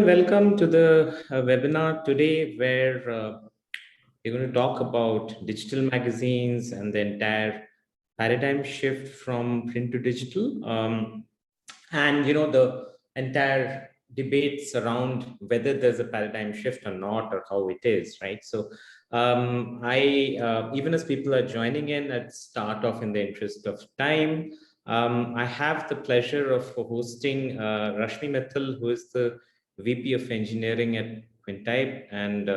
Welcome to the webinar today, where we're going to talk about digital magazines and the entire paradigm shift from print to digital. And the entire debates around whether there's a paradigm shift or not, or how it is, right? So I even as people are joining in, let's start off in the interest of time. I have the pleasure of hosting Rashmi, who is the VP of Engineering at Quintype, and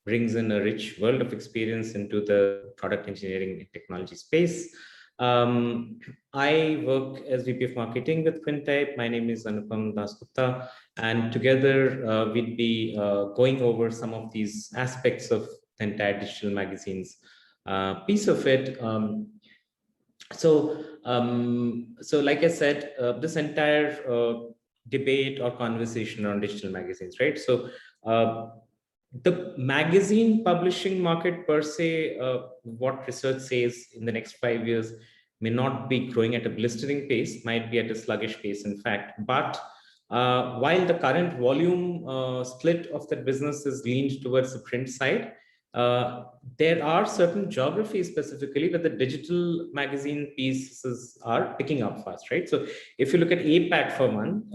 brings in a rich world of experience into the product engineering and technology space. I work as VP of Marketing with Quintype. My name is Anupam Dasgupta, and together we'd be going over some of these aspects of the entire digital magazines piece of it. So like I said, this entire debate or conversation on digital magazines, right? So the magazine publishing market per se, what research says in the next 5 years may not be growing at a blistering pace, might be at a sluggish pace, in fact. But while the current volume split of that business is leaned towards the print side, there are certain geographies specifically where the digital magazine pieces are picking up fast, right? So if you look at APAC for one,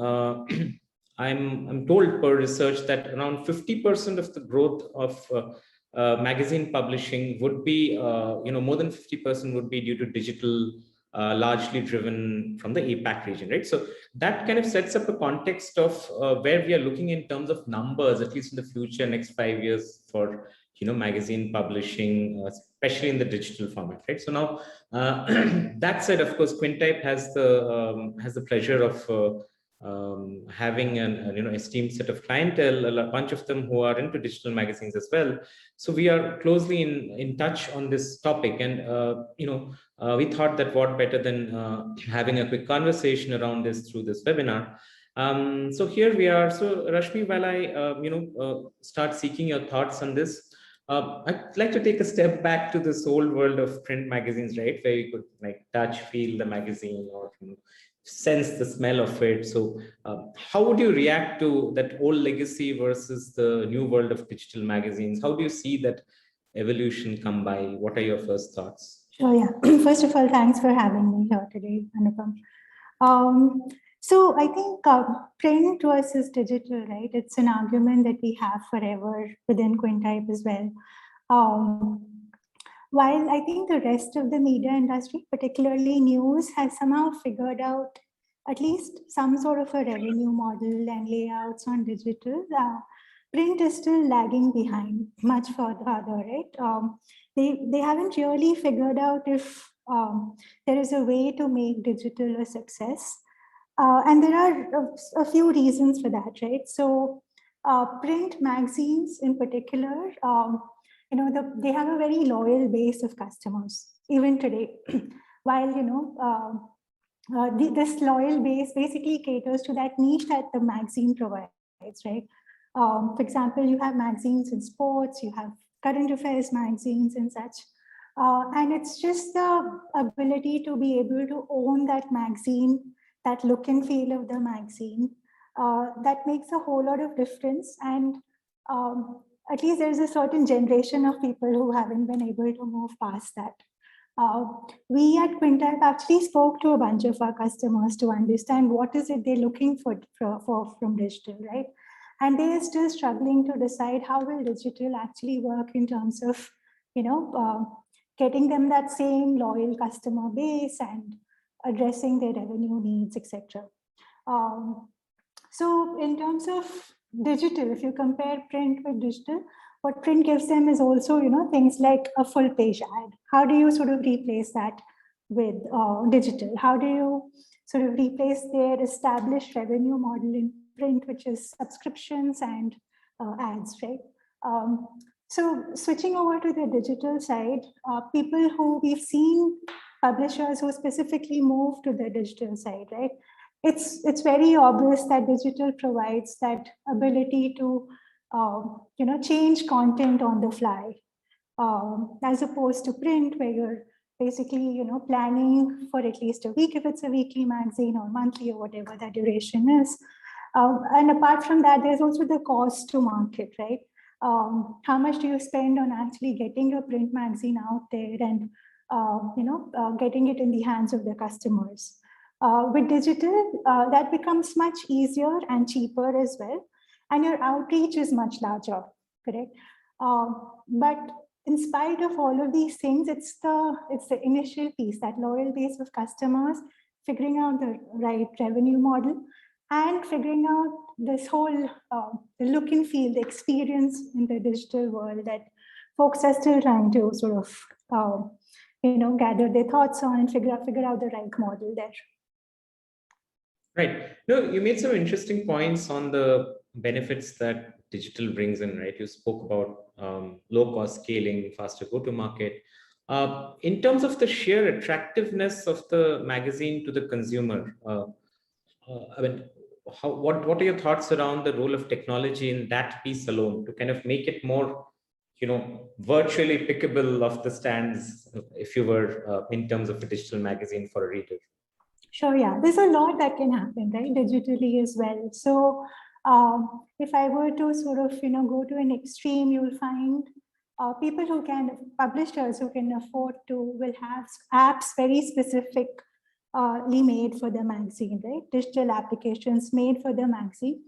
I'm told per research that around 50% of the growth of magazine publishing would be, more than 50% would be due to digital, largely driven from the APAC region, right? So that kind of sets up a context of where we are looking in terms of numbers, at least in the future, next 5 years for magazine publishing, especially in the digital format, right? So now, that said, of course, Quintype has the pleasure of having an esteemed set of clientele, a bunch of them who are into digital magazines as well. So we are closely in touch on this topic, and we thought that what better than having a quick conversation around this through this webinar. So here we are. So Rashmi, while I start seeking your thoughts on this, I'd like to take a step back to this old world of print magazines, right, where you could like touch, feel the magazine, or sense the smell of it. So how would you react to that old legacy versus the new world of digital magazines? How do you see that evolution come by? What are your first thoughts? Oh yeah. First of all, thanks for having me here today, Anupam. So I think print versus digital, right? It's an argument that we have forever within Quintype as well. While I think the rest of the media industry, particularly news, has somehow figured out at least some sort of a revenue model and layouts on digital, print is still lagging behind much further, right? They haven't really figured out if there is a way to make digital a success. And there are a few reasons for that, right? So print magazines in particular, they have a very loyal base of customers, even today. While, this loyal base basically caters to that niche that the magazine provides, right? For example, you have magazines in sports, you have current affairs magazines and such. And it's just the ability to be able to own that magazine, that look and feel of the magazine, that makes a whole lot of difference. And at least there's a certain generation of people who haven't been able to move past that. We at Quintype actually spoke to a bunch of our customers to understand what is it they're looking for from digital, right? And they are still struggling to decide how will digital actually work in terms of, getting them that same loyal customer base and addressing their revenue needs, etc. So in terms of digital, if you compare print with digital, what print gives them is also, things like a full page ad. How do you sort of replace that with digital? How do you sort of replace their established revenue model in print, which is subscriptions and ads, right? So switching over to the digital side, people who we've seen, publishers who specifically move to the digital side, right? It's very obvious that digital provides that ability to change content on the fly, as opposed to print, where you're basically planning for at least a week if it's a weekly magazine, or monthly, or whatever that duration is. And apart from that, there's also the cost to market, right? How much do you spend on actually getting your print magazine out there and getting it in the hands of the customers? With digital, that becomes much easier and cheaper as well, and your outreach is much larger, correct? But in spite of all of these things, it's the initial piece, that loyal base of customers, figuring out the right revenue model, and figuring out this whole the look and feel, the experience in the digital world that folks are still trying to sort of gather their thoughts on and figure out the right model there. Right. No, you made some interesting points on the benefits that digital brings in, right? You spoke about low-cost scaling, faster go-to-market. In terms of the sheer attractiveness of the magazine to the consumer, I mean, what are your thoughts around the role of technology in that piece alone to kind of make it more, virtually pickable off the stands, if you were, in terms of a digital magazine for a reader? Sure, yeah. There's a lot that can happen, right, digitally as well. So if I were to sort of, go to an extreme, you'll find people who can, publishers who can afford to, will have apps very specifically made for the magazine, right? Digital applications made for the magazine.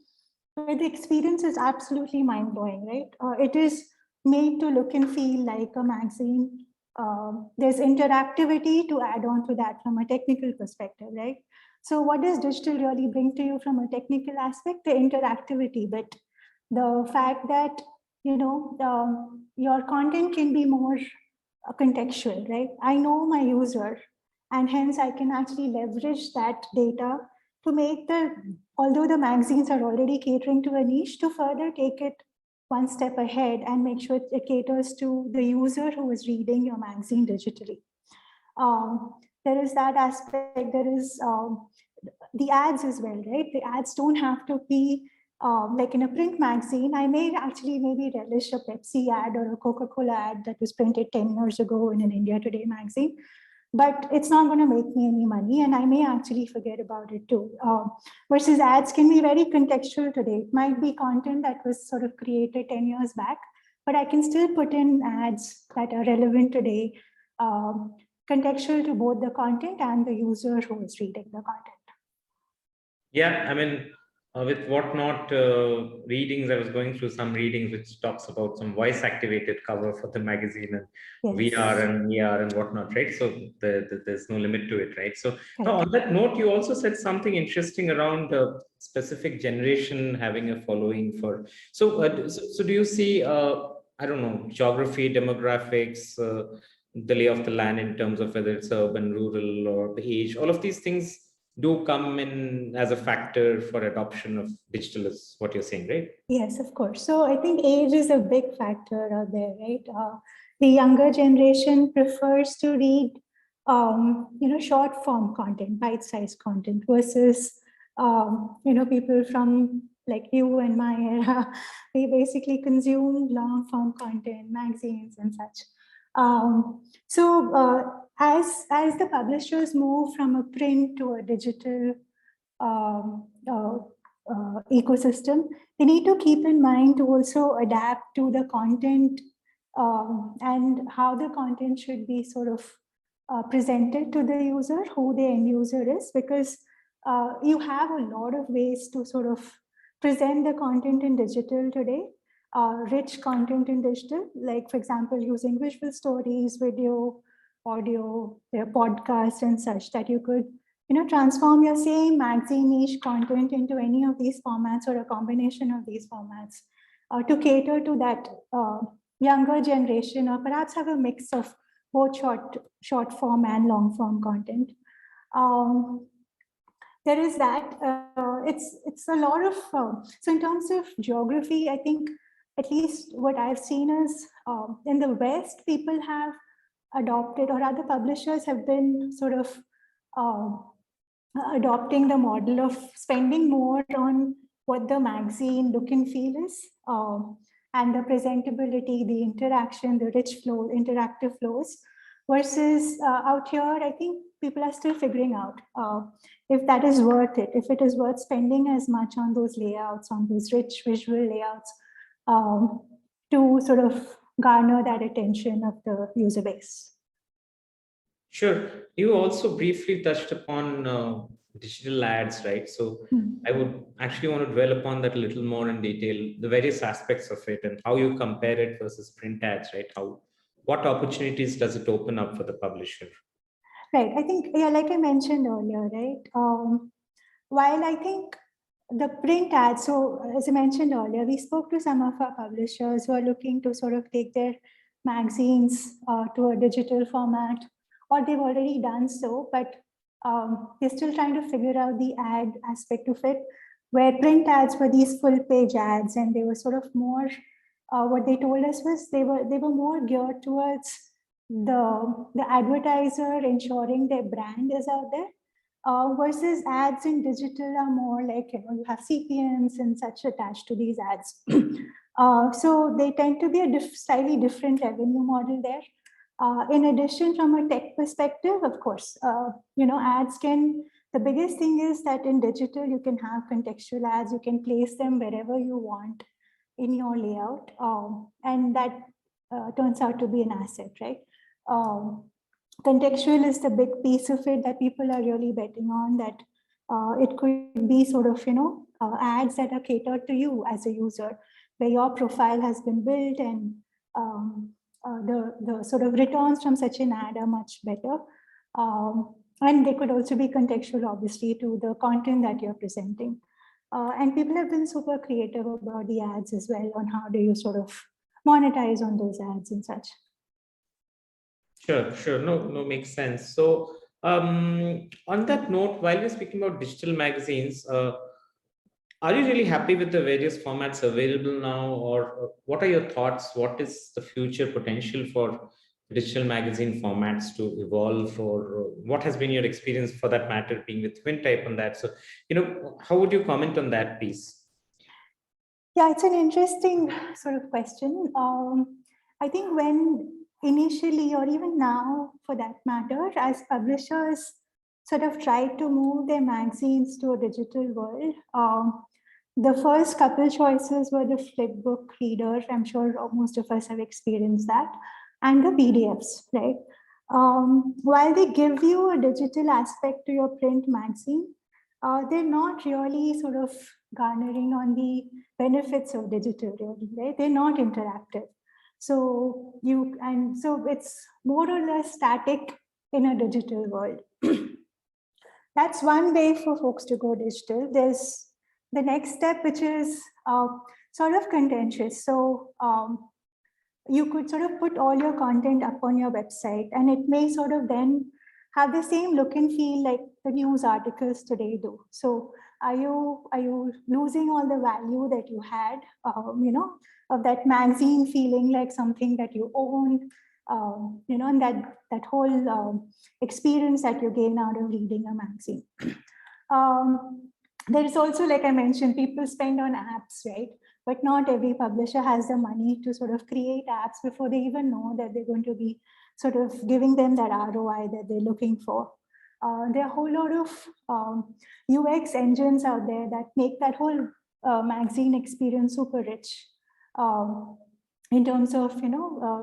But the experience is absolutely mind-blowing, right? It is made to look and feel like a magazine. There's interactivity to add on to that from a technical perspective, right? So what does digital really bring to you from a technical aspect? The interactivity, but the fact that, your content can be more contextual, right? I know my user, and hence I can actually leverage that data to make although the magazines are already catering to a niche, to further take it one step ahead and make sure it caters to the user who is reading your magazine digitally. There is that aspect. There is the ads as well, right? The ads don't have to be like in a print magazine. I may actually maybe relish a Pepsi ad or a Coca-Cola ad that was printed 10 years ago in an India Today magazine, but it's not going to make me any money, and I may actually forget about it too. Versus ads can be very contextual today. It might be content that was sort of created 10 years back, but I can still put in ads that are relevant today, contextual to both the content and the user who is reading the content. Yeah, I mean, with Whatnot readings, I was going through some readings which talks about some voice activated cover for the magazine and yes. VR and ER and whatnot, right? So there's no limit to it, right? So now on that note, you also said something interesting around a specific generation having a following for. So do you see, I don't know, geography, demographics, the lay of the land in terms of whether it's urban, rural, or the age, all of these things do come in as a factor for adoption of digital, is what you're saying, right? Yes, of course. So I think age is a big factor out there, right? The younger generation prefers to read, short form content, bite-sized content versus, people from like you and my era. We basically consume long form content, magazines and such. As the publishers move from a print to a digital ecosystem, they need to keep in mind to also adapt to the content and how the content should be sort of presented to the user, who the end user is, because you have a lot of ways to sort of present the content in digital today. Rich content in digital, like for example, using visual stories, video, audio, podcasts and such, that you could transform your same magazine niche content into any of these formats or a combination of these formats to cater to that younger generation, or perhaps have a mix of both short form and long form content. There is that. It's a lot of, so in terms of geography, I think at least what I've seen is in the West, people have adopted, or other publishers have been sort of adopting the model of spending more on what the magazine look and feel is, and the presentability, the interaction, the rich flow, interactive flows, versus out here, I think people are still figuring out if that is worth it, if it is worth spending as much on those layouts, on those rich visual layouts to sort of garner that attention of the user base. Sure. You also briefly touched upon digital ads, right? So I would actually want to dwell upon that a little more in detail, the various aspects of it and how you compare it versus print ads, right? What opportunities does it open up for the publisher? Right. I think, yeah, like I mentioned earlier, right? While I think the print ads, so as I mentioned earlier, we spoke to some of our publishers who are looking to sort of take their magazines to a digital format, or they've already done so, but they're still trying to figure out the ad aspect of it, where print ads were these full page ads, and they were sort of more, what they told us was they were more geared towards the advertiser ensuring their brand is out there. Versus ads in digital are more like, you have CPMs and such attached to these ads. So they tend to be a slightly different revenue model there. In addition, from a tech perspective, of course, ads the biggest thing is that in digital, you can have contextual ads, you can place them wherever you want in your layout. And that turns out to be an asset, right? Contextual is the big piece of it that people are really betting on, that it could be sort of, ads that are catered to you as a user, where your profile has been built and the sort of returns from such an ad are much better. And they could also be contextual, obviously, to the content that you're presenting. And people have been super creative about the ads as well, on how do you sort of monetize on those ads and such. Sure. No, makes sense. So on that note, while we're speaking about digital magazines, are you really happy with the various formats available now, or what are your thoughts? What is the future potential for digital magazine formats to evolve, or what has been your experience for that matter being with Quintype on that? So, how would you comment on that piece? Yeah, it's an interesting sort of question. I think when initially, or even now for that matter, as publishers sort of try to move their magazines to a digital world, the first couple choices were the flipbook reader. I'm sure most of us have experienced that, and the PDFs, right? While they give you a digital aspect to your print magazine, they're not really sort of garnering on the benefits of digital, really, right? They're not interactive. So it's more or less static in a digital world. That's one way for folks to go digital. There's the next step, which is sort of contentious. So you could sort of put all your content up on your website, and it may sort of then have the same look and feel like the news articles today do. So are you losing all the value that you had, of that magazine feeling like something that you own, and that whole experience that you gain out of reading a magazine. There is also, like I mentioned, people spend on apps, right? But not every publisher has the money to sort of create apps before they even know that they're going to be sort of giving them that ROI that they're looking for. There are a whole lot of UX engines out there that make that whole magazine experience super rich in terms of,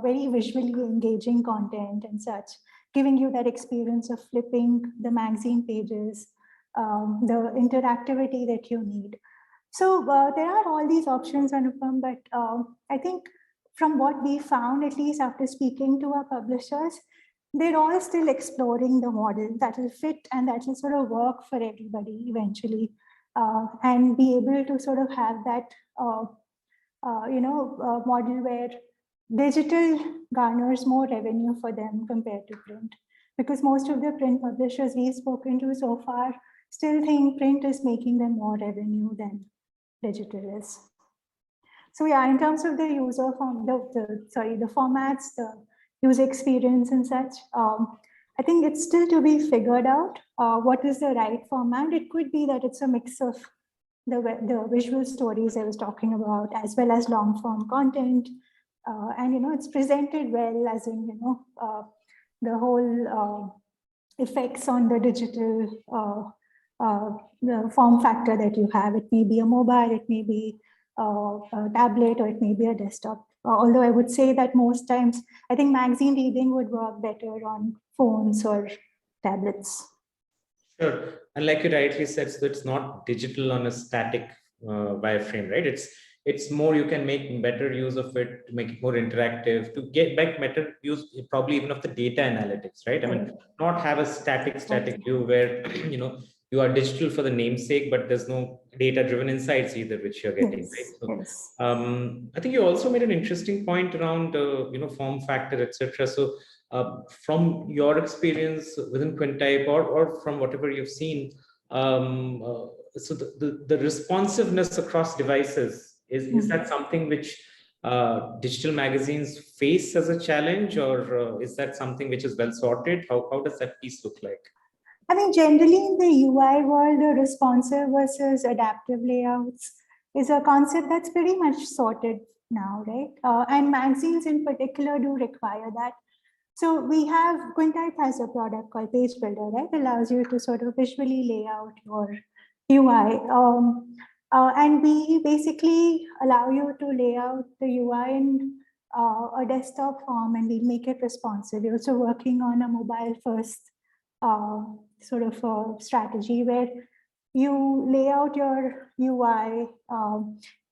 very visually engaging content and such, giving you that experience of flipping the magazine pages, the interactivity that you need. So there are all these options, Anupam, but I think from what we found, at least after speaking to our publishers, they're all still exploring the model that will fit and that will sort of work for everybody eventually, and be able to sort of have that, model where digital garners more revenue for them compared to print. Because most of the print publishers we've spoken to so far still think print is making them more revenue than digital is. So yeah, in terms of the user form, the formats, the user experience and such, I think it's still to be figured out what is the right format. It could be that it's a mix of the visual stories I was talking about, as well as long form content. And it's presented well, as in, the whole effects on the digital the form factor that you have. It may be a mobile, it may be a tablet, or it may be a desktop. Although I would say that most times, I think magazine reading would work better on phones or tablets. Sure. And like you rightly said, so it's not digital on a static wireframe, right? It's more, you can make better use of it to make it more interactive, to get back better use probably even of the data analytics, right? I mean, not have a static view where you are digital for the namesake, but there's no data driven insights either, which you're getting, right? So I think you also made an interesting point around form factor, etc. So from your experience within Quintype, or from whatever you've seen, so the responsiveness across devices, is that something which digital magazines face as a challenge, or is that something which is well sorted? How does that piece look like? I mean, generally in the UI world, the responsive versus adaptive layouts is a concept that's pretty much sorted now, right? And magazines in particular do require that. So we have, Quintype has a product called Page Builder, right? It allows you to sort of visually lay out your UI. And we basically allow you to lay out the UI in a desktop form, and we make it responsive. We're also working on a mobile first sort of a strategy where you lay out your UI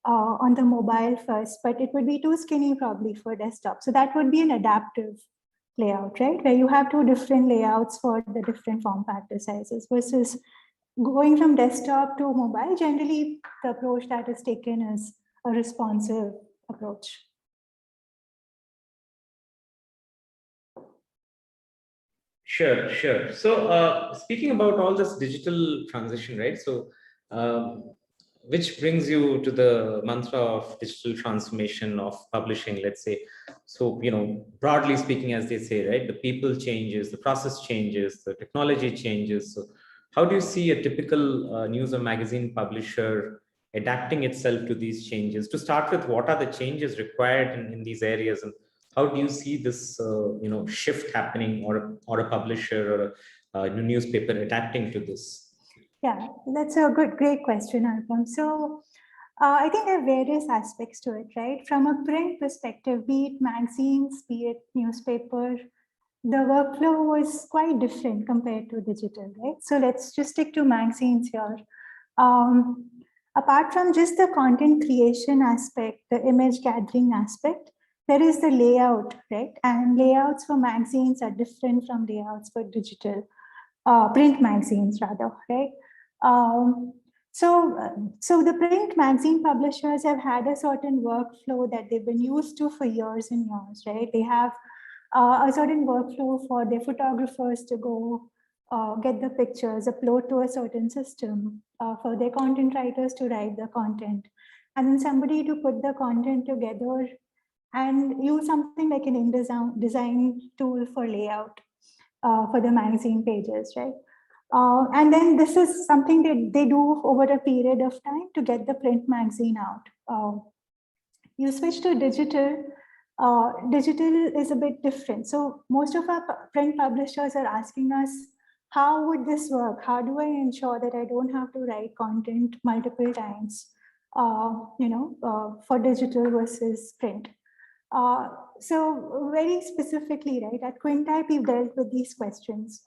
on the mobile first, but it would be too skinny probably for desktop. So that would be an adaptive layout, right? Where you have two different layouts for the different form factor sizes, versus going from desktop to mobile. Generally, the approach that is taken is a responsive approach. Sure. So speaking about all this digital transition, right? So which brings you to the mantra of digital transformation of publishing, let's say. So, broadly speaking, as they say, right, the people changes, the process changes, the technology changes. So how do you see a typical news or magazine publisher adapting itself to these changes? To start with, what are the changes required in these areas, and how do you see this shift happening, or a publisher or a newspaper adapting to this? Yeah, that's a great question, Anupam. So I think there are various aspects to it, right? From a print perspective, be it magazines, be it newspaper, the workflow was quite different compared to digital, right? So let's just stick to magazines here. Apart from just the content creation aspect, the image gathering aspect, there is the layout, right? And layouts for magazines are different from layouts for digital, print magazines rather, right? So the print magazine publishers have had a certain workflow that they've been used to for years and years, right? They have a certain workflow for their photographers to go get the pictures, upload to a certain system, for their content writers to write the content, and then somebody to put the content together and use something like an InDesign tool for layout for the magazine pages, right? And then this is something that they do over a period of time to get the print magazine out. You switch to digital, digital is a bit different. So most of our print publishers are asking us, how would this work? How do I ensure that I don't have to write content multiple times, for digital versus print? So very specifically, right, at Quintype, we've dealt with these questions.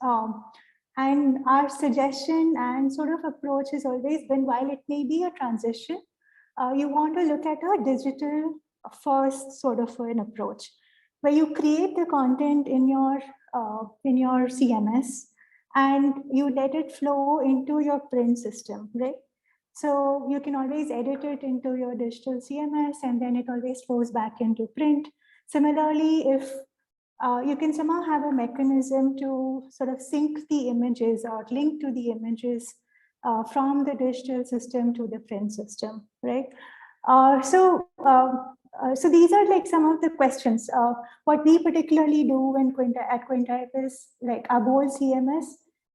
And our suggestion and sort of approach has always been, while it may be a transition, you want to look at a digital first sort of an approach, where you create the content in your CMS and you let it flow into your print system, right? So you can always edit it into your digital CMS, and then it always flows back into print. Similarly, if you can somehow have a mechanism to sort of sync the images or link to the images from the digital system to the print system, right? So these are like some of the questions. What we particularly do at Quintype is, like our whole CMS,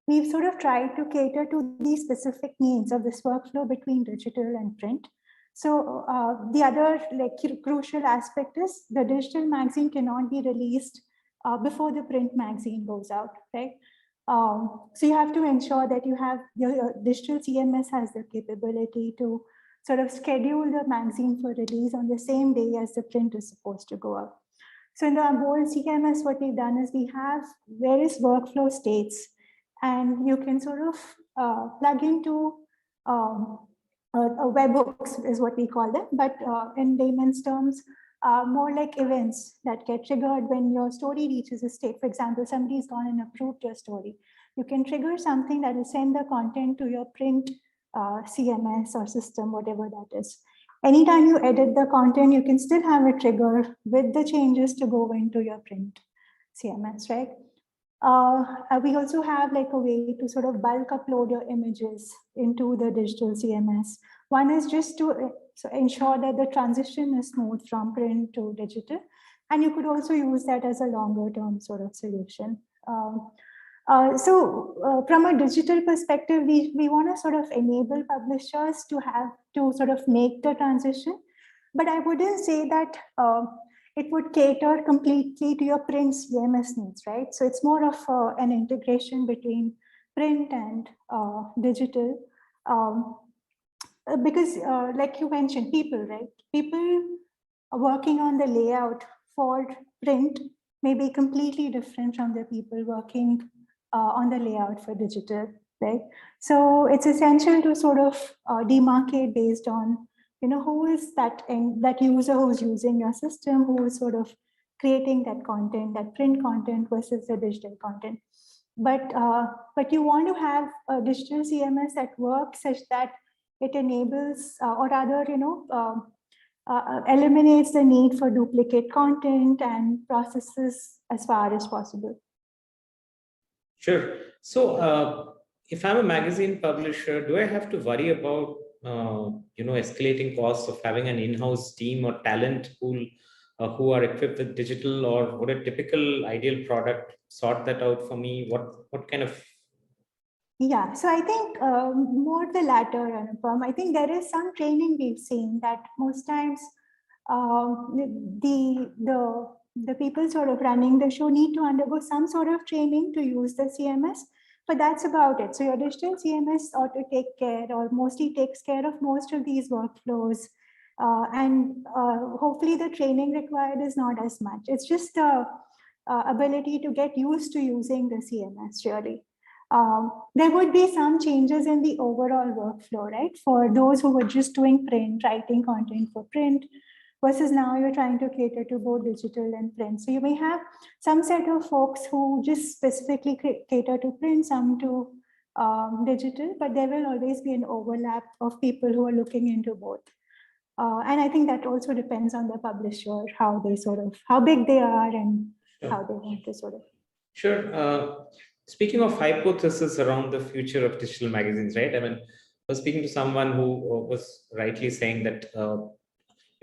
we've sort of tried to cater to the specific needs of this workflow between digital and print. So the other crucial aspect is the digital magazine cannot be released before the print magazine goes out, right? So you have to ensure that you have your digital CMS has the capability to sort of schedule the magazine for release on the same day as the print is supposed to go out. So in the whole CMS, what we've done is we have various workflow states, and you can sort of plug into webhooks is what we call them, but in layman's terms, more like events that get triggered when your story reaches a state. For example, somebody's gone and approved your story. You can trigger something that will send the content to your print CMS or system, whatever that is. Anytime you edit the content, you can still have a trigger with the changes to go into your print CMS, right? We also have like a way to sort of bulk upload your images into the digital CMS. One is just to ensure that the transition is smooth from print to digital. And you could also use that as a longer term sort of solution. From a digital perspective, we want to sort of enable publishers to sort of make the transition. But I wouldn't say that it would cater completely to your print CMS needs, right? So it's more of an integration between print and digital. Because like you mentioned, people, right? People working on the layout for print may be completely different from the people working on the layout for digital, right? So it's essential to sort of demarcate based on, who is that user who's using your system, who is sort of creating that content, that print content versus the digital content. But you want to have a digital CMS that works such that it enables, or rather, eliminates the need for duplicate content and processes as far as possible. Sure. So if I'm a magazine publisher, do I have to worry about escalating costs of having an in-house team or talent pool who are equipped with digital, or would a typical ideal product sort that out for me? What kind of? Yeah, so I think more the latter, Anupam. I think there is some training we've seen that most times the people sort of running the show need to undergo some sort of training to use the CMS, but that's about it. So your digital CMS ought to take care, or mostly takes care of most of these workflows. And hopefully the training required is not as much. It's just the ability to get used to using the CMS, really. There would be some changes in the overall workflow, right? For those who were just doing print, writing content for print, versus now you're trying to cater to both digital and print. So you may have some set of folks who just specifically cater to print, some to digital, but there will always be an overlap of people who are looking into both. And I think that also depends on the publisher, how big they are and how they want to sort of. Sure. Speaking of hypothesis around the future of digital magazines, right? I mean, I was speaking to someone who was rightly saying that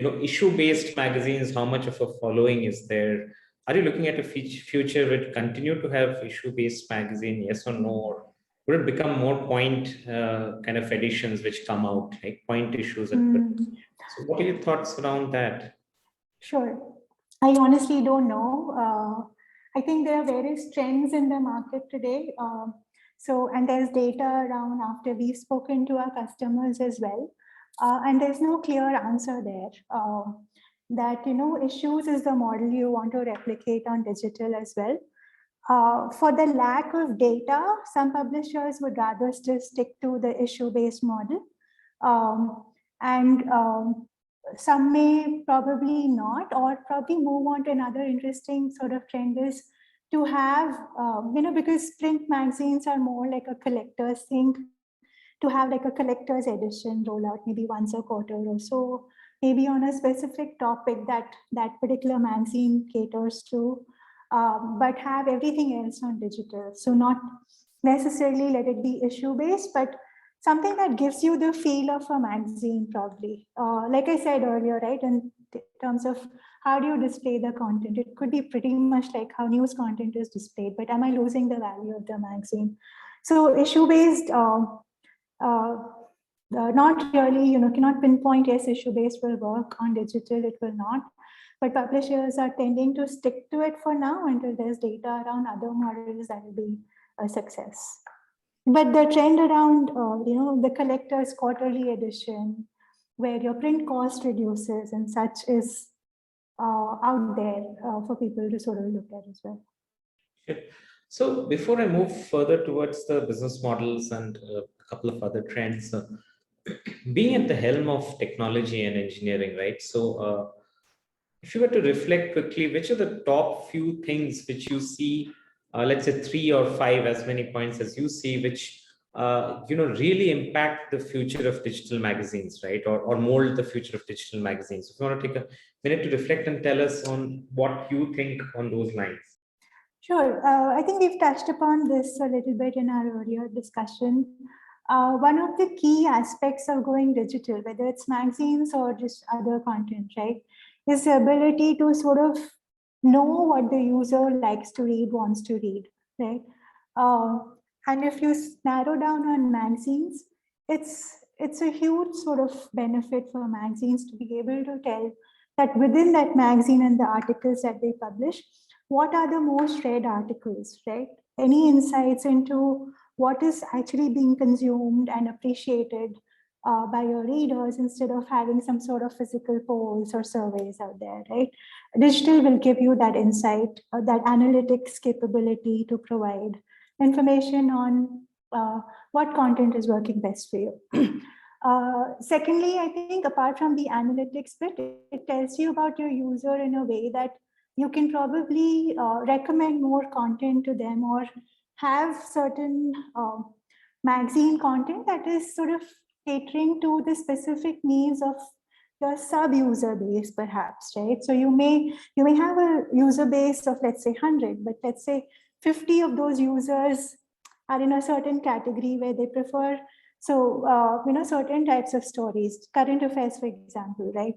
issue-based magazines, how much of a following is there? Are you looking at a future which continue to have issue-based magazine, yes or no? Or would it become more point kind of editions which come out, like point issues? So what are your thoughts around that? Sure. I honestly don't know. I think there are various trends in the market today. And there's data around after we've spoken to our customers as well. And there's no clear answer there. That, issues is the model you want to replicate on digital as well. For the lack of data, some publishers would rather still stick to the issue-based model. Some may probably not, or probably move on to another interesting sort of trend is to have, because print magazines are more like a collector's thing, to have like a collector's edition roll out maybe once a quarter or so, maybe on a specific topic that that particular magazine caters to, but have everything else on digital. So not necessarily let it be issue-based, but something that gives you the feel of a magazine, probably. Like I said earlier, right, in terms of how do you display the content? It could be pretty much like how news content is displayed, but am I losing the value of the magazine? So issue-based not really, cannot pinpoint, yes, issue-based will work on digital, it will not. But publishers are tending to stick to it for now until there's data around other models that will be a success. But the trend around, the collector's quarterly edition, where your print cost reduces and such is out there for people to sort of look at as well. Sure. So before I move further towards the business models and a couple of other trends, being at the helm of technology and engineering, right? So if you were to reflect quickly, which are the top few things which you see, let's say 3 or 5, as many points as you see, which really impact the future of digital magazines, right? Or mold the future of digital magazines. If you want to take a minute to reflect and tell us on what you think on those lines. Sure. I think we've touched upon this a little bit in our earlier discussion. One of the key aspects of going digital, whether it's magazines or just other content, right, is the ability to sort of know what the user likes to read, wants to read, right? And if you narrow down on magazines, it's a huge sort of benefit for magazines to be able to tell that within that magazine and the articles that they publish, what are the most read articles, right? Any insights into what is actually being consumed and appreciated by your readers instead of having some sort of physical polls or surveys out there, right? Digital will give you that insight, that analytics capability to provide information on what content is working best for you. Secondly, I think apart from the analytics bit, it tells you about your user in a way that you can probably recommend more content to them or have certain magazine content that is sort of catering to the specific needs of your sub-user base, perhaps, right? So you may have a user base of, let's say, 100, but let's say 50 of those users are in a certain category where they prefer, so, certain types of stories, current affairs, for example, right?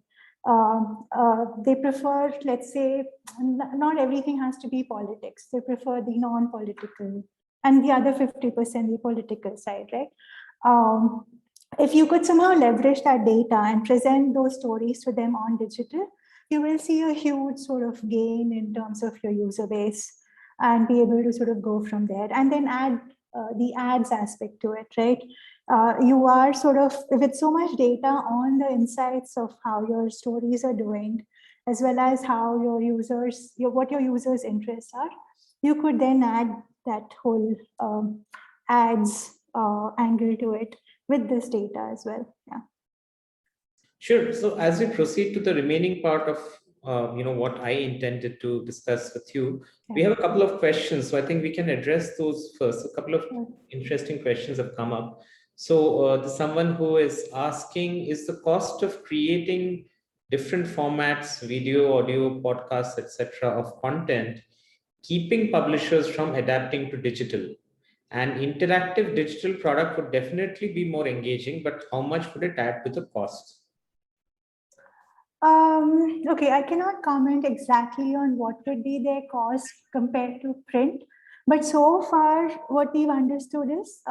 They prefer, let's say, not everything has to be politics. They prefer the non-political and the other 50% the political side, right? If you could somehow leverage that data and present those stories to them on digital, you will see a huge sort of gain in terms of your user base and be able to sort of go from there and then add the ads aspect to it, right? You are sort of, with so much data on the insights of how your stories are doing, as well as how your users, what your users' interests are, you could then add that whole ads angle to it with this data as well. Yeah. Sure. So as we proceed to the remaining part of what I intended to discuss with you, we have a couple of questions. So I think we can address those first. A couple of interesting questions have come up. So someone who is asking, is the cost of creating different formats, video, audio, podcasts, etc., of content, keeping publishers from adapting to digital? An interactive digital product would definitely be more engaging, but how much would it add to the cost? Okay, I cannot comment exactly on what would be their cost compared to print, but so far what we've understood is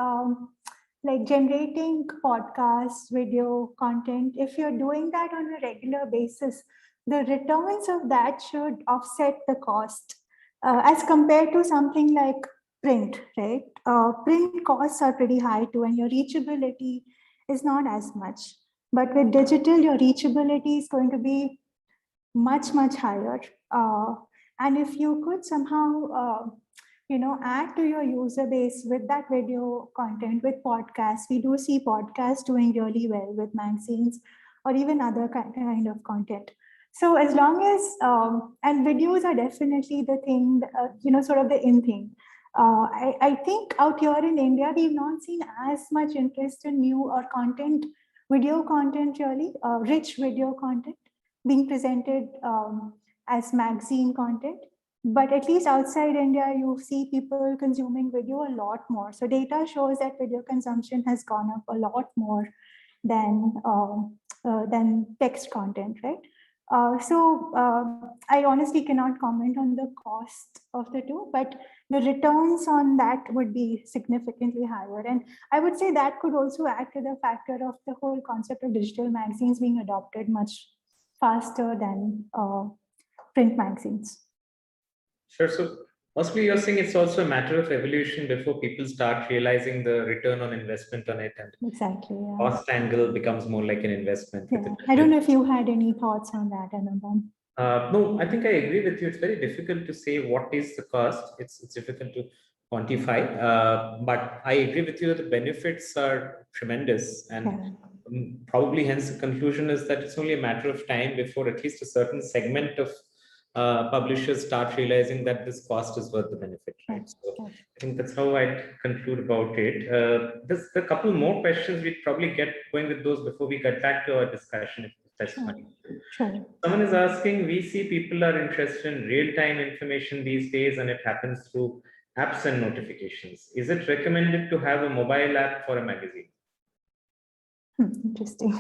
like generating podcasts, video content, if you're doing that on a regular basis, the returns of that should offset the cost as compared to something like print, right? Print costs are pretty high too, and your reachability is not as much. But with digital, your reachability is going to be much, much higher. And if you could somehow, add to your user base with that video content, with podcasts, we do see podcasts doing really well with magazines or even other kind of content. So as long as, and videos are definitely the thing, sort of the in thing. I think out here in India, we've not seen as much interest in new or content, video content really, rich video content being presented as magazine content. But at least outside India, you see people consuming video a lot more. So data shows that video consumption has gone up a lot more than text content, right? I honestly cannot comment on the cost of the two, but the returns on that would be significantly higher. And I would say that could also add to the factor of the whole concept of digital magazines being adopted much faster than print magazines. Sure. So possibly you're saying it's also a matter of evolution before people start realizing the return on investment on it, and Exactly. Yeah. cost angle becomes more like an investment. Yeah. I don't know if you had any thoughts on that, Anupam. No, I think I agree with you. It's very difficult to say what is the cost. It's difficult to quantify. But I agree with you that the benefits are tremendous, and probably hence the conclusion is that it's only a matter of time before at least a certain segment of publishers start realizing that this cost is worth the benefit, right? So I think that's how I'd conclude about it. There's a couple more questions. We'd probably get going with those before we get back to our discussion, if that's fine. Sure. Someone is asking, we see people are interested in real-time information these days, and it happens through apps and notifications. Is it recommended to have a mobile app for a magazine? Interesting.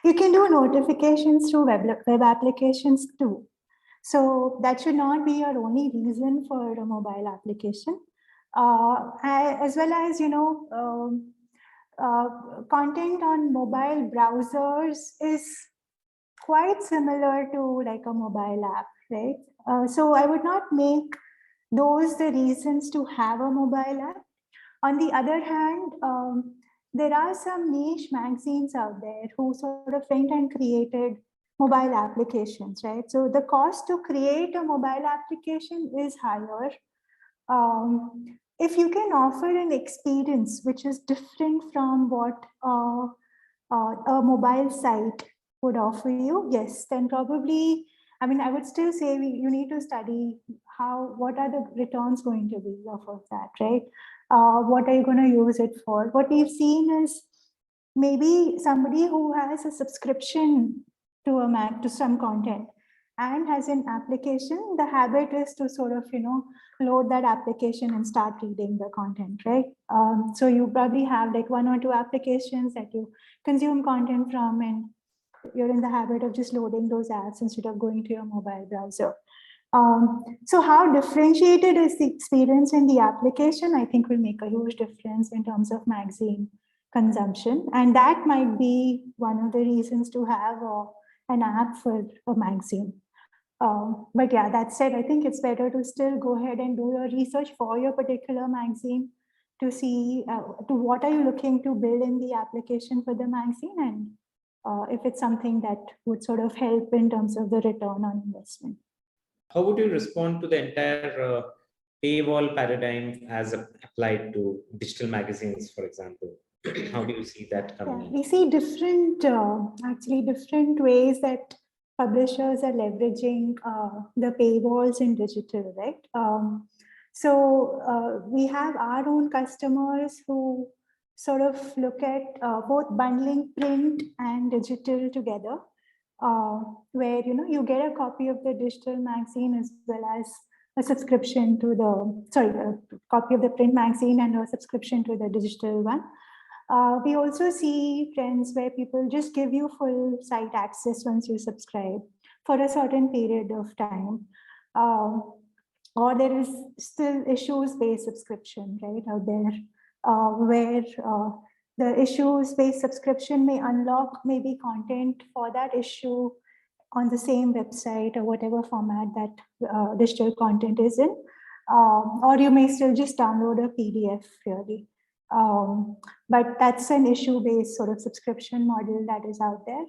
You can do notifications through web applications too. So that should not be your only reason for a mobile application. As well as, content on mobile browsers is quite similar to like a mobile app, right? So I would not make those the reasons to have a mobile app. On the other hand, there are some niche magazines out there who sort of went and created mobile applications, right? So the cost to create a mobile application is higher. If you can offer an experience which is different from what a mobile site would offer you, yes, then probably, I mean, I would still say you need to study what are the returns going to be off of that, right? What are you going to use it for? What we've seen is maybe somebody who has a subscription to some content and has an application, the habit is to sort of, load that application and start reading the content, right? So you probably have like one or two applications that you consume content from, and you're in the habit of just loading those apps instead of going to your mobile browser. So how differentiated is the experience in the application, I think will make a huge difference in terms of magazine consumption. And that might be one of the reasons to have an app for a magazine. But yeah, that said, I think it's better to still go ahead and do your research for your particular magazine to see to what are you looking to build in the application for the magazine, and if it's something that would sort of help in terms of the return on investment. How would you respond to the entire paywall paradigm as applied to digital magazines, for example? How do you see that coming in? We see different ways that publishers are leveraging the paywalls in digital, right? We have our own customers who sort of look at both bundling print and digital together, where you get a copy of the digital magazine as well as a subscription to a copy of the print magazine and a subscription to the digital one. We also see trends where people just give you full site access once you subscribe for a certain period of time. Or there is still issues-based subscription, right, out there, where the issues-based subscription may unlock maybe content for that issue on the same website or whatever format that digital content is in. Or you may still just download a PDF really. But that's an issue-based sort of subscription model that is out there.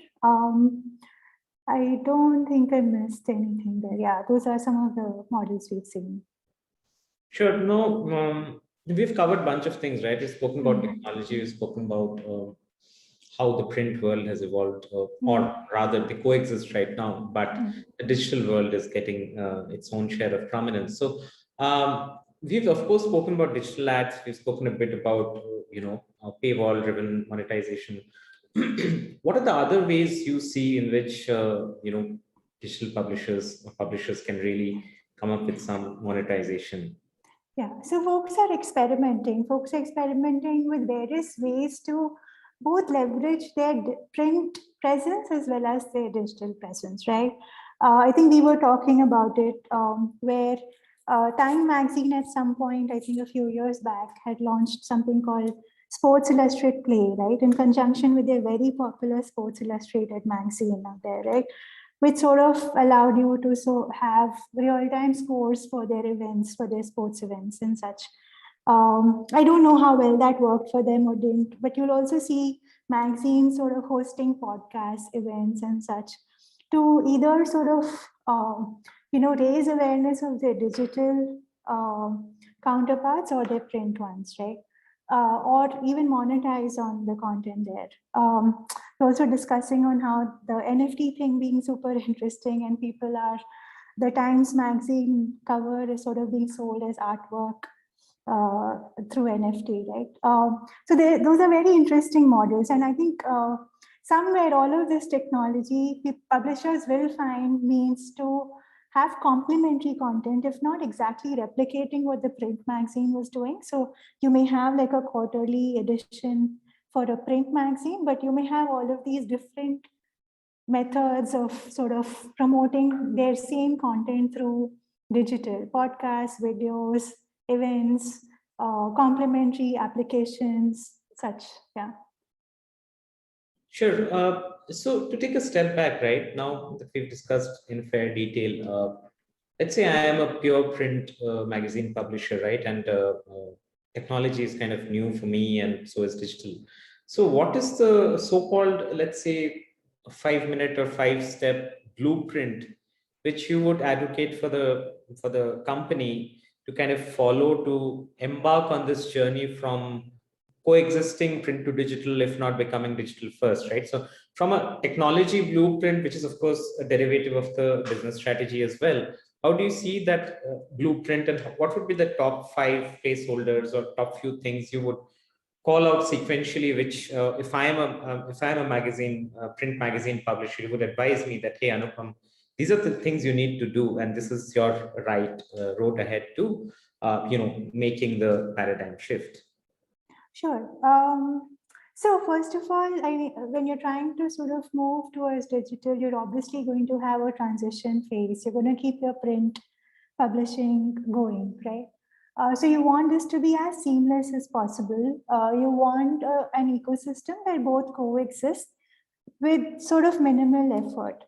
I don't think I missed anything there. Yeah, those are some of the models we've seen. Sure. No, we've covered a bunch of things, right? We've spoken about technology, we've spoken about how the print world has evolved, or rather, they coexist right now, but the digital world is getting its own share of prominence. So we've, of course, spoken about digital ads. We've spoken a bit about, paywall-driven monetization. What are the other ways you see in which, digital publishers can really come up with some monetization? Yeah, so folks are experimenting. Folks are experimenting with various ways to both leverage their print presence as well as their digital presence, right? I think we were talking about it where Time magazine at some point, I think a few years back, had launched something called Sports Illustrated Play, right? In conjunction with a very popular Sports Illustrated magazine out there, right? Which sort of allowed you to have real-time scores for their events, for their sports events and such. I don't know how well that worked for them or didn't, but you'll also see magazines sort of hosting podcast events and such to either sort of raise awareness of their digital counterparts or their print ones, right? Or even monetize on the content there. We're also discussing on how the NFT thing being super interesting, and people are, the Times magazine cover is sort of being sold as artwork through NFT, right? Those are very interesting models, and I think somewhere all of this technology, publishers will find means to have complementary content, if not exactly replicating what the print magazine was doing. So you may have like a quarterly edition for a print magazine, but you may have all of these different methods of sort of promoting their same content through digital podcasts, videos, events, complementary applications, such. Yeah. Sure. So to take a step back, right now that we've discussed in fair detail, let's say I am a pure print magazine publisher, right? And technology is kind of new for me, and so is digital. So what is the so-called, let's say, 5-minute or 5-step blueprint which you would advocate for the company to kind of follow to embark on this journey from coexisting print to digital, if not becoming digital first, right? So from a technology blueprint, which is of course a derivative of the business strategy as well, how do you see that blueprint, and what would be the top 5 placeholders or top few things you would call out sequentially, which if I am a magazine, print magazine publisher, you would advise me that, hey, Anupam, these are the things you need to do, and this is your right road ahead to making the paradigm shift. Sure. So first of all, when you're trying to sort of move towards digital, you're obviously going to have a transition phase. You're going to keep your print publishing going, right? So you want this to be as seamless as possible. You want an ecosystem where both coexist with sort of minimal effort.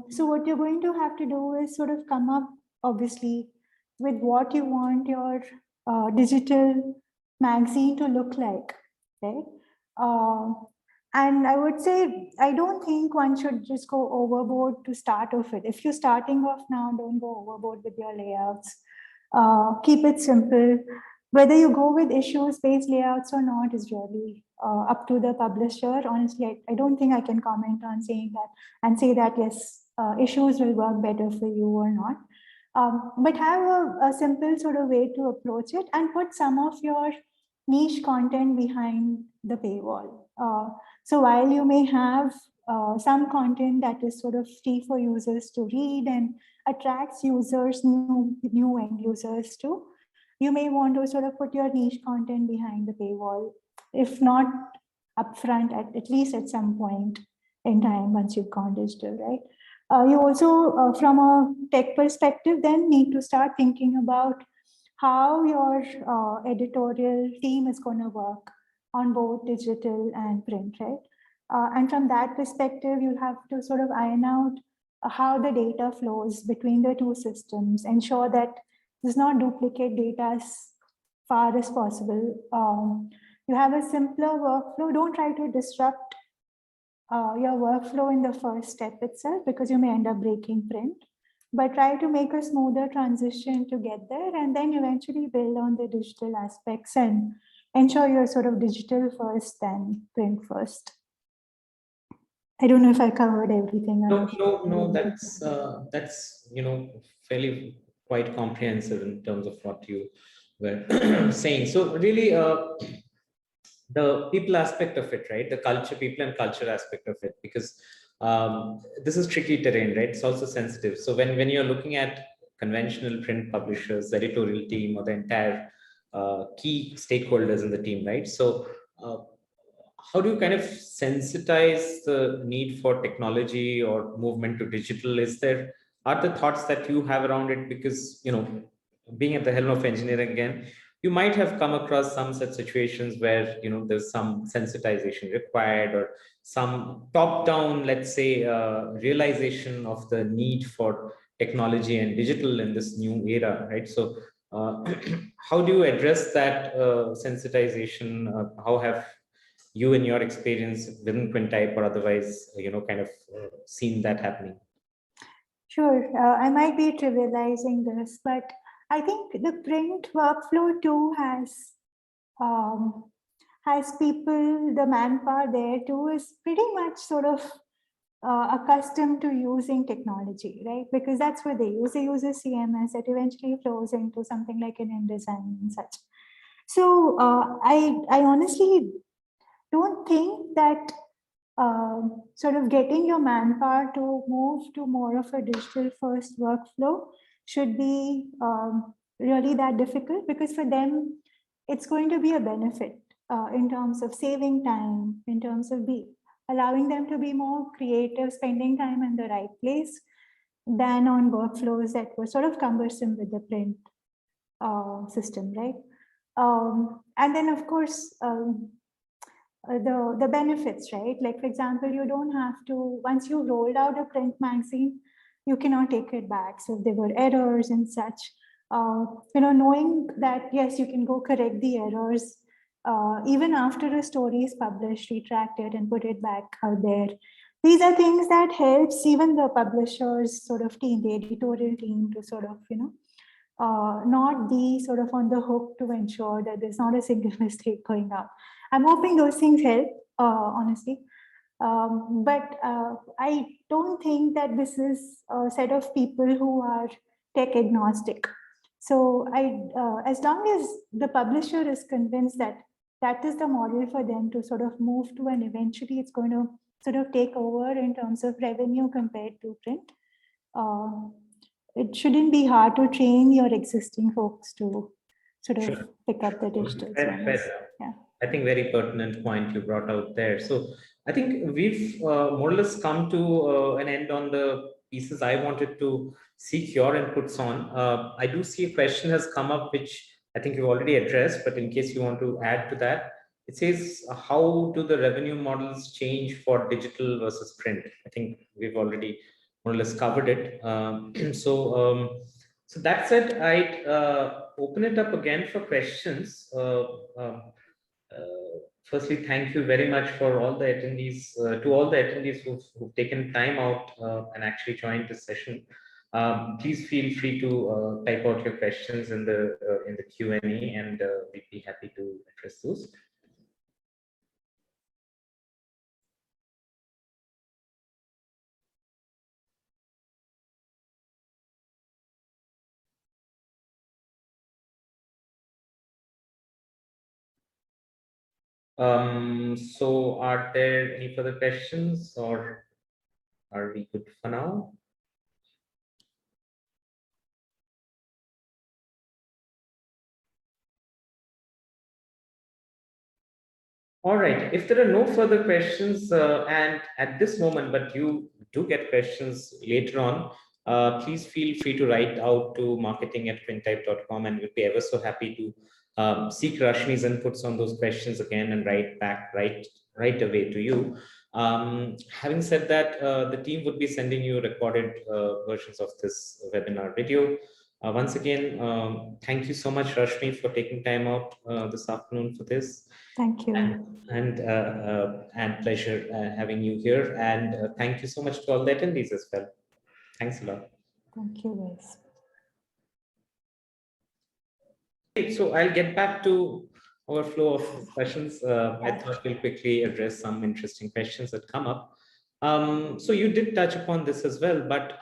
So what you're going to have to do is sort of come up, obviously, with what you want your digital magazine to look like, right? And I would say, I don't think one should just go overboard to start off with. If you're starting off now, don't go overboard with your layouts. Keep it simple. Whether you go with issues-based layouts or not is really up to the publisher. Honestly, I don't think I can comment on saying that and say that, yes, issues will work better for you or not. But have a simple sort of way to approach it, and put some of your niche content behind the paywall. So while you may have some content that is sort of free for users to read and attracts users, new end users too, you may want to sort of put your niche content behind the paywall, if not upfront, at least at some point in time once you've gone digital, right? You also, from a tech perspective, then need to start thinking about how your editorial team is going to work on both digital and print, right? And from that perspective, you'll have to sort of iron out how the data flows between the two systems, ensure that does not duplicate data as far as possible. You have a simpler workflow. Don't try to disrupt your workflow in the first step itself, because you may end up breaking print, but try to make a smoother transition to get there, and then eventually build on the digital aspects and ensure you're sort of digital first then print first. I don't know if I covered everything. No, that's fairly quite comprehensive in terms of what you were saying. So really, the people aspect of it, right? The people and culture aspect of it, because this is tricky terrain, right? It's also sensitive. So when you're looking at conventional print publishers, the editorial team, or the entire key stakeholders in the team, right? So how do you kind of sensitize the need for technology or movement to digital? Are the thoughts that you have around it? Because, being at the helm of engineering again, you might have come across some such situations where, there's some sensitization required, or some top down, let's say, realization of the need for technology and digital in this new era, right? So how do you address that sensitization? How have you, in your experience within Quintype or otherwise, kind of seen that happening? Sure, I might be trivializing this, but I think the print workflow too um, has people, the manpower there too is pretty much sort of accustomed to using technology, right? Because that's what they use. They use a CMS that eventually flows into something like an InDesign and such. So I honestly don't think that sort of getting your manpower to move to more of a digital first workflow should be really that difficult, because for them, it's going to be a benefit in terms of saving time, in terms of allowing them to be more creative, spending time in the right place than on workflows that were sort of cumbersome with the print system, right? And then, of course, the benefits, right? Like, for example, you don't have to, once you rolled out a print magazine, you cannot take it back. So if there were errors and such, knowing that, yes, you can go correct the errors, even after a story is published, retract it and put it back out there. These are things that helps even the publisher's sort of team, the editorial team, to sort of, not be sort of on the hook to ensure that there's not a single mistake going up. I'm hoping those things help, honestly. But I don't think that this is a set of people who are tech agnostic. So as long as the publisher is convinced that that is the model for them to sort of move to, and eventually it's going to sort of take over in terms of revenue compared to print, it shouldn't be hard to train your existing folks to sort of pick up the digital channels. Yeah. I think very pertinent point you brought out there. So I think we've more or less come to an end on the pieces I wanted to seek your inputs on. I do see a question has come up, which I think you've already addressed, but in case you want to add to that, it says, how do the revenue models change for digital versus print? I think we've already more or less covered it. So that said, I'd open it up again for questions. Firstly, thank you very much for all the attendees, to all the attendees who've taken time out and actually joined this session. Please feel free to type out your questions in the Q&A, and we'd be happy to address those. So are there any further questions, or are we good for now? All right. If there are no further questions, and at this moment, but you do get questions later on, please feel free to write out to marketing@quintype.com, and we'll be ever so happy to seek Rashmi's inputs on those questions again and write back right away to you. Having said that, the team would be sending you recorded versions of this webinar video. Once again, thank you so much, Rashmi, for taking time out this afternoon for this. Thank you. And pleasure having you here. And thank you so much to all the attendees as well. Thanks a lot. Thank you, guys. So I'll get back to our flow of discussions. I thought we'll quickly address some interesting questions that come up. So you did touch upon this as well, but